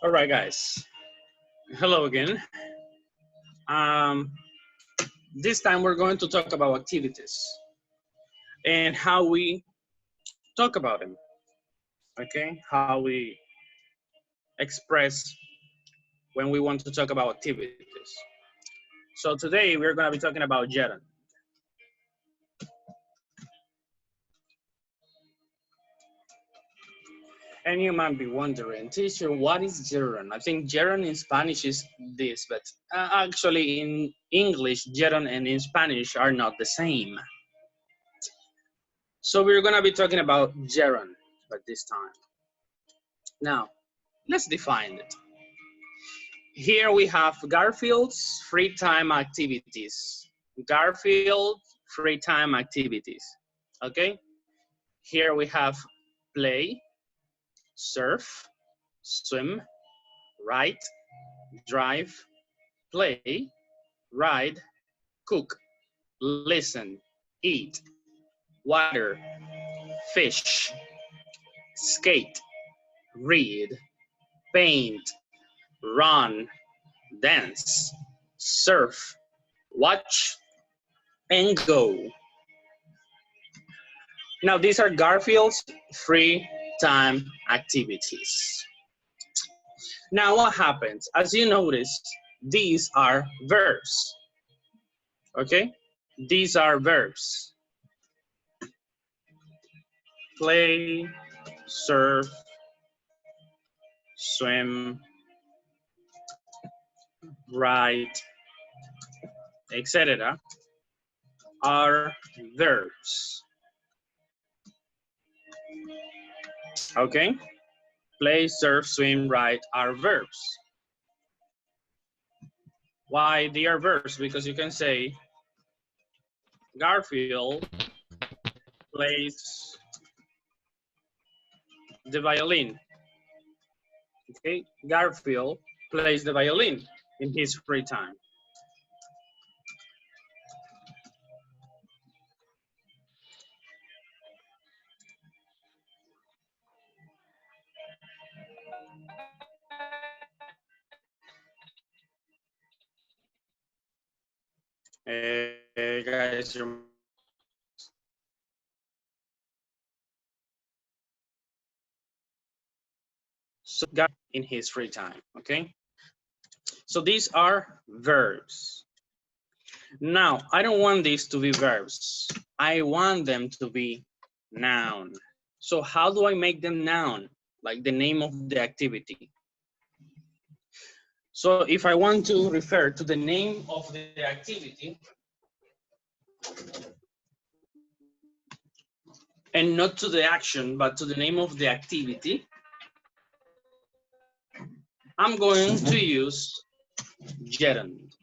All right, guys. Hello again. Um, this time we're going to talk about activities and how we talk about them. Okay, how we express when we want to talk about activities. So today we're going to be talking about gerund. And you might be wondering, teacher, what is gerund? I think gerund in Spanish is this, but actually in English, gerund and in Spanish are not the same. So we're gonna be talking about gerund at this time. Now, let's define it. Here we have Garfield's free time activities. Garfield free time activities, okay? Here we have play, surf, swim, write, drive, play, ride, cook, listen, eat, water, fish, skate, read, paint, run, dance, surf, watch, and go. Now these are Garfield's free time activities. Now what happens? As you notice, these are verbs. Okay? These are verbs. Play, surf, swim, write, etc. are verbs. Okay? Play, surf, swim, write are verbs. Why they are verbs? Because you can say Garfield plays the violin. Okay, Garfield plays the violin in his free time. Guys, so in his free time, okay? So these are verbs. Now, I don't want these to be verbs. I want them to be noun. So how do I make them noun? Like the name of the activity. So if I want to refer to the name of the activity and not to the action, but to the name of the activity, I'm going to use gerund.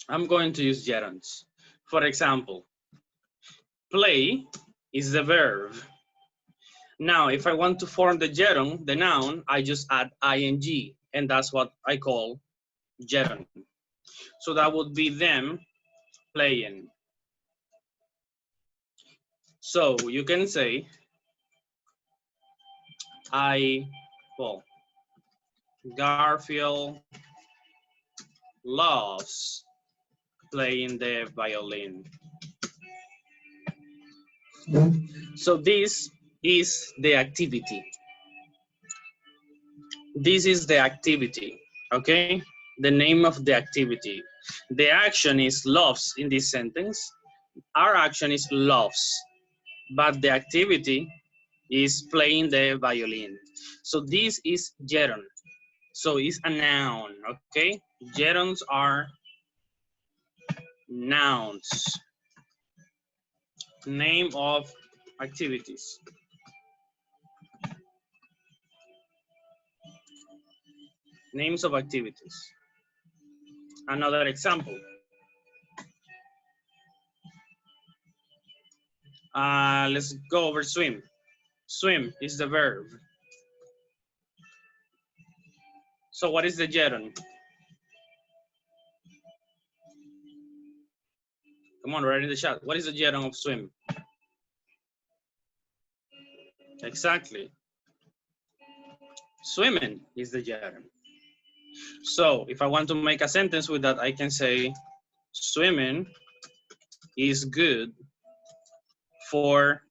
I'm going to use gerunds. For example, play is the verb. Now, if I want to form the gerund, the noun, I just add ing, and that's what I call gerund. So that would be them playing. So you can say, Garfield loves playing the violin. So this is the activity. This is the activity, okay? The name of the activity. The action is loves in this sentence. Our action is loves, but the activity is playing the violin. So this is gerund. So it's a noun, okay? Gerunds are nouns. Name of activities. Names of activities. Another example. Let's go over swim. Swim is the verb. So what is the gerund? Come on, write in the chat. What is the gerund of swim? Exactly. Swimming is the gerund. So if I want to make a sentence with that, I can say swimming is good for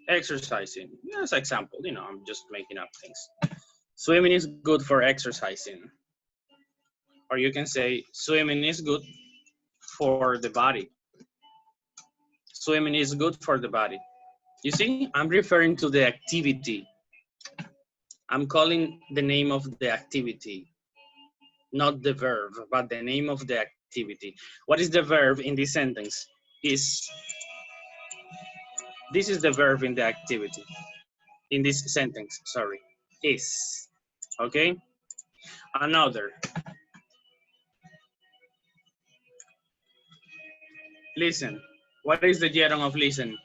exercising. As an example, you know, I'm just making up things. Swimming is good for exercising. Or you can say swimming is good for the body. Swimming is good for the body. You see, I'm referring to the activity. I'm calling the name of the activity, not the verb, but the name of the activity. What is the verb in this sentence? Is. This is the verb in the activity. In this sentence, sorry. Is. Okay? Another. Listen. What is the gerund of listen?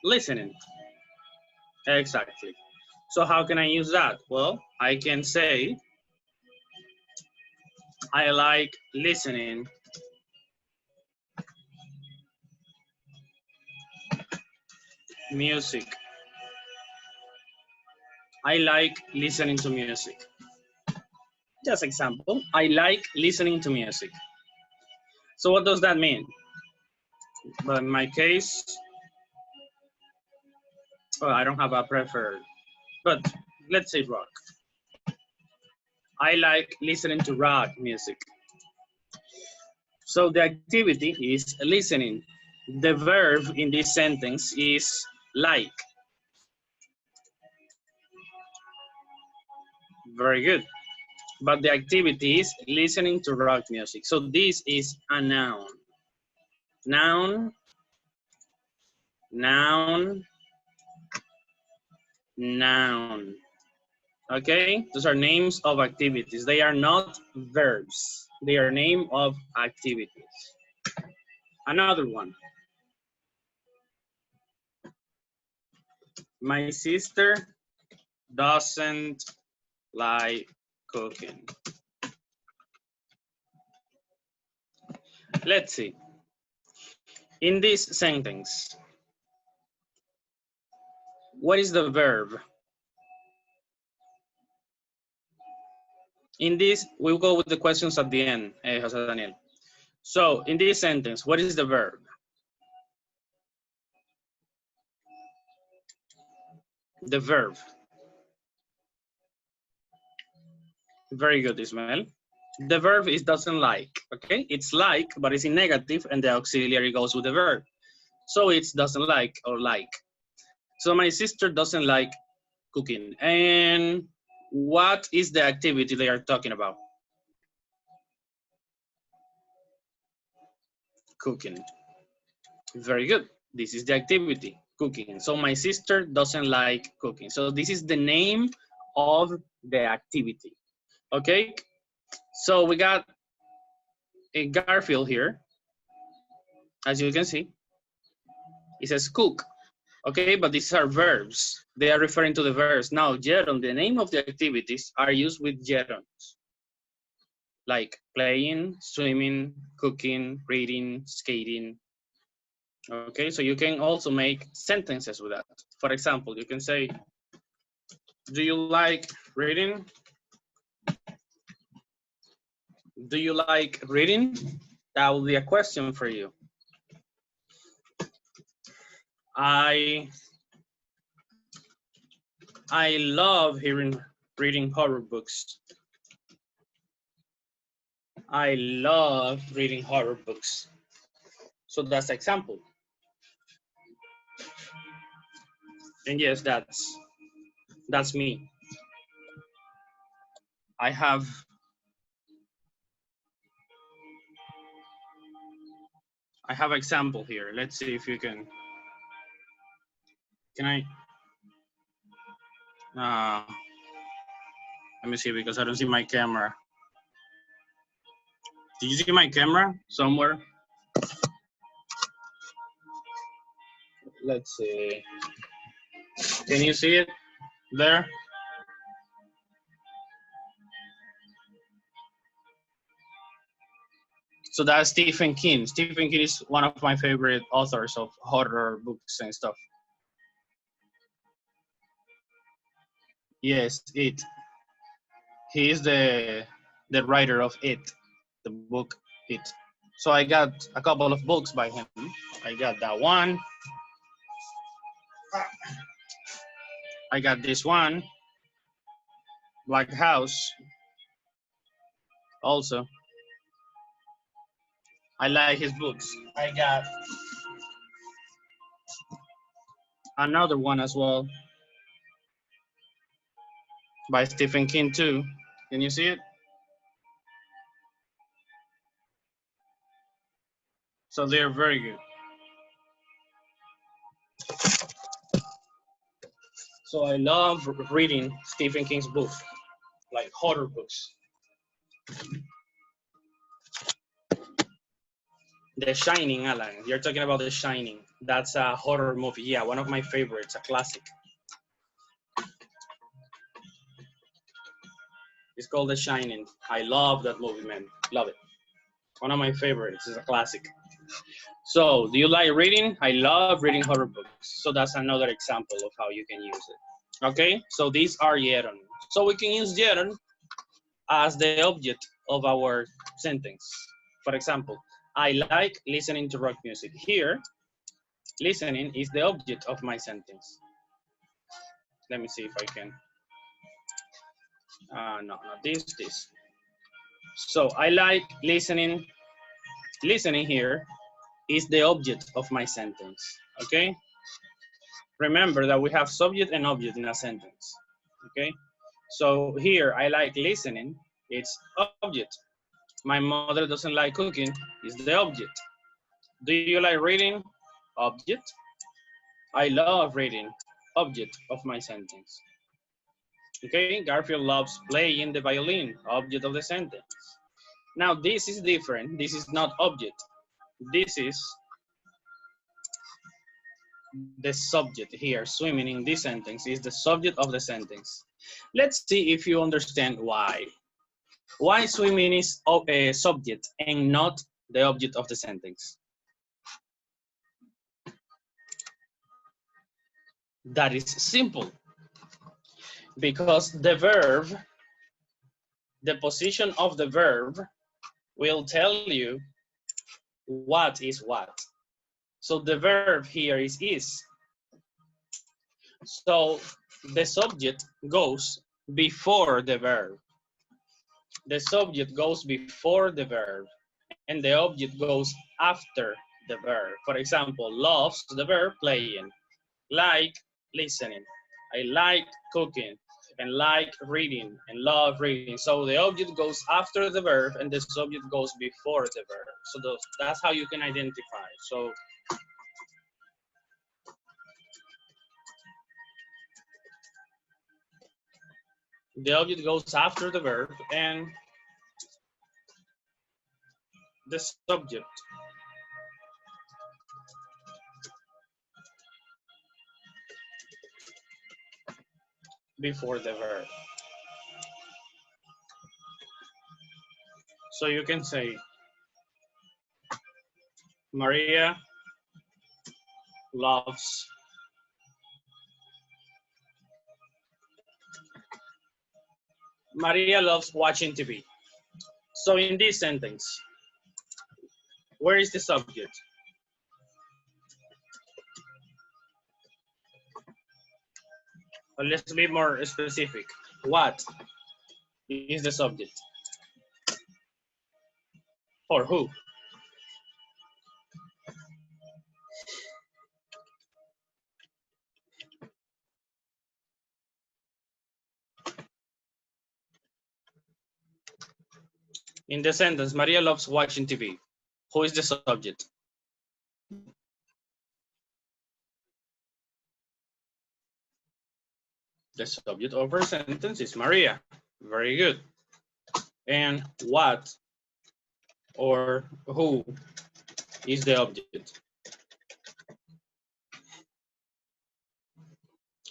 Listening. Exactly. So how can I use that? Well, I can say, I like listening music. I like listening to music. Just example, I like listening to music. So what does that mean? But in my case, well, I don't have a preferred, but let's say rock. I like listening to rock music. So the activity is listening. The verb in this sentence is like. Very good. But the activity is listening to rock music. So this is a noun. Noun, noun, noun. Okay, those are names of activities. They are not verbs. They are name of activities. Another one. My sister doesn't like cooking. Let's see. In this sentence, what is the verb? In this, we'll go with the questions at the end, Jose Daniel. So in this sentence, what is the verb? The verb. Very good, Ismael. The verb is doesn't like, okay? It's like, but it's in negative, and the auxiliary goes with the verb. So it's doesn't like or like. So my sister doesn't like cooking. And what is the activity they are talking about? Cooking. Very good. This is the activity, cooking. So my sister doesn't like cooking. So this is the name of the activity. Okay? So we got a Garfield here. As you can see, it says cook. Okay, but these are verbs. They are referring to the verbs. Now, gerund, the name of the activities are used with gerunds. Like playing, swimming, cooking, reading, skating. Okay, so you can also make sentences with that. For example, you can say, do you like reading? Do you like reading? That will be a question for you. I love reading horror books. I love reading horror books. So that's an example. And yes, that's me. I have example here. Let's see if you can I let me see, because I don't see my camera. Did you see my camera somewhere? Let's see. Can you see it there? So that's Stephen King. Stephen King is one of my favorite authors of horror books and stuff. Yes, it. He is the writer of It, the book It. So I got a couple of books by him. I got that one. I got this one, Black House, also. I like his books. I got another one as well by Stephen King too. Can you see it? So they're very good. So I love reading Stephen King's books, like horror books. The Shining, Alan. You're talking about The Shining. That's a horror movie. Yeah, one of my favorites, a classic. It's called The Shining. I love that movie, man. Love it. One of my favorites. It's a classic. So, do you like reading? I love reading horror books. So that's another example of how you can use it. Okay, so these are gerund. So we can use gerund as the object of our sentence. For example, I like listening to rock music. Here, listening is the object of my sentence. Let me see if I can. No, this. So I like listening. Listening here is the object of my sentence, okay? Remember that we have subject and object in a sentence, okay? So here, I like listening, it's object. My mother doesn't like cooking, is the object. Do you like reading? Object. I love reading, object of my sentence. Okay, Garfield loves playing the violin, object of the sentence. Now this is different, this is not object. This is the subject here. Swimming in this sentence is the subject of the sentence. Let's see if you understand why. Why swimming is a subject and not the object of the sentence? That is simple. Because the verb, the position of the verb will tell you what is what. So the verb here is. So the subject goes before the verb. The subject goes before the verb and the object goes after the verb. For example, loves the verb playing, like listening. I like cooking and like reading and love reading. So the object goes after the verb and the subject goes before the verb. So that's how you can identify. So the object goes after the verb and the subject before the verb. So you can say, Maria loves watching TV. So in this sentence, where is the subject? Well, let's be more specific. What is the subject? For who? In the sentence, Maria loves watching TV. Who is the subject? The subject of her sentence is Maria. Very good. And what or who is the object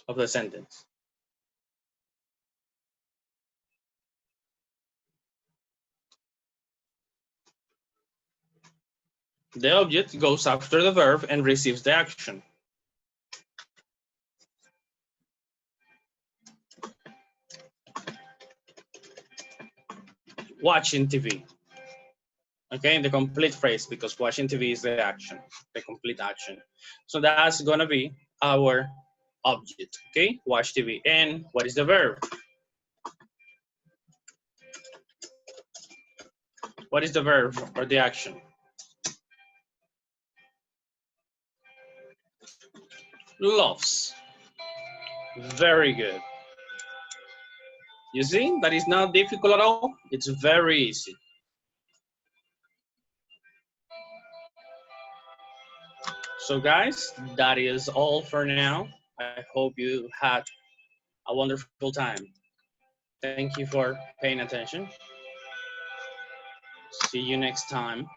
of the sentence? The object goes after the verb and receives the action. Watching TV. Okay, the complete phrase, because watching TV is the action, the complete action. So that's gonna be our object, okay? Watch TV. And what is the verb? What is the verb or the action? Loves. Very good. You see, that is not difficult at all. It's very easy. So guys, that is all for now. I hope you had a wonderful time. Thank you for paying attention. See you next time.